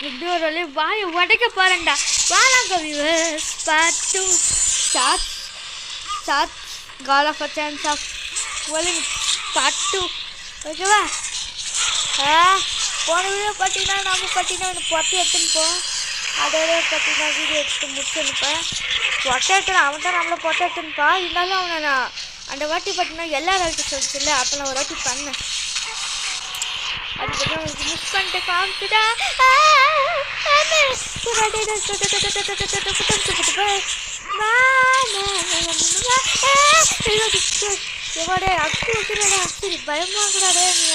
இப்படி ஒரு வழி வாயை உடைக்க போறேன்டா. வாங்க viewers, part 2 shorts call of chance of Olympic part 2. ஓகேவா? போன வீடியோ பார்த்தீங்கன்னா நம்ம பார்த்தீங்கன்னா இந்த பொட்டை எடுத்துன்னு போவோம். அதோட பார்த்தீங்கன்னா வீடியோ எடுத்து முடிச்சுருப்பேன். பொட்டை எடுத்துன்னு அவன் தான் நம்மளை பொட்டை எடுத்துன்னுப்பா. இருந்தாலும் அவனை நான் அந்த வாட்டி பார்த்தீங்கன்னா எல்லா வேலைக்கு சொல்லிச்சு இல்லை, அப்போ நான் ஒரு வாட்டி பண்ணேன். அதுக்கப்புறம் உங்களுக்கு மிஸ் பண்ணிட்டு காமிச்சுட்டா எவாடே அக்கு வைக்கிறடா. சரி பயமாகடாடே நீ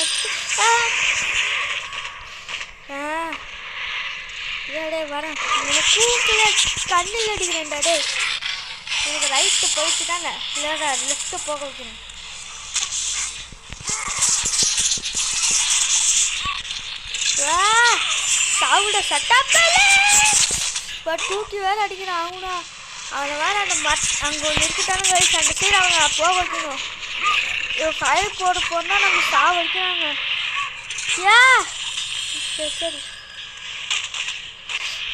ஏடே வரேன். கூப்பிட கண்ணில் அடிக்கிறேன்டா. டே எனக்கு ரைட்டு போயிட்டு தாங்க இல்லைடா லெஃப்ட்டு போக வைக்கிறேன். சாவுட சட்டாப்பல இப்போ தூக்கி வேறு அடிக்கிறான். அவனா அவனை வேறு அந்த அங்கே ஒன்று இருக்குதானே வயசு அந்த சைடு அவங்க போக வைக்கணும். ஃபயர் போட போனால் நம்ம சாவ வைக்கிறாங்க. சரி சரி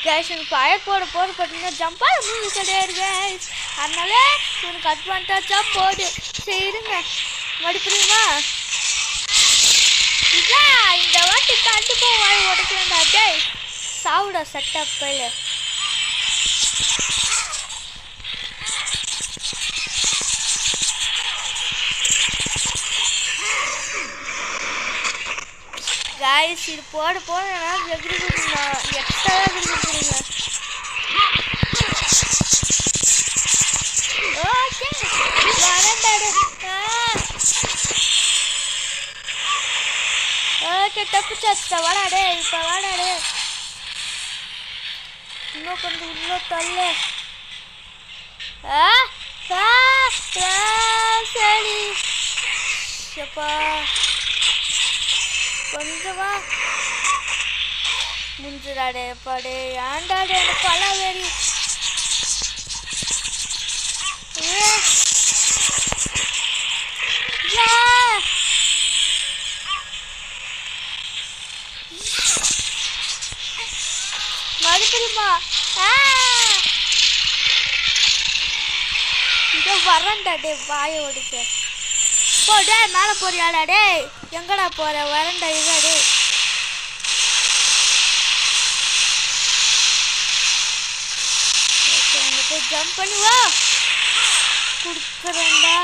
கேஷ் எனக்கு ஃபயர் போட பார்த்தீங்கன்னா ஜம்பாக மூவி கிடையாது கேஷ். அதனால உனக்கு அட்வான்டேஜாக போடு. சரிங்க மறுபடியுமா இல்லை இந்த வாட்டி கண்டிப்பாக வாய் உடைக்கிறேன்டா. டே சாவுடா சட்டப்பையில். गाइस இது போட போறேன்னா எக்ரி கொடுங்க எக்ஸ்ட்ரா எக்ரி கொடுங்க. ஓகே வரண்டாடு. ஓகே தப்பிச்சாச்சு. வாடாடே இப்போ வாடாடே. இன்னும் கொஞ்சம் உள்ள தள்ளு. சரி எப்பா கொஞ்சமா முஞ்சுடாடே பாடே ஆண்டாடே எனக்கு பல வேறி. மறுபடியுமா இதோ வரண்டா. டே வாயை ஒடிக்க போ. டே மேலே போறியாடா? டே எங்கடா போற? வரண்டா இதா. டே ஓகே அங்கே போய் ஜம்ப் பண்ணுவா கொடுக்குறேன்டா.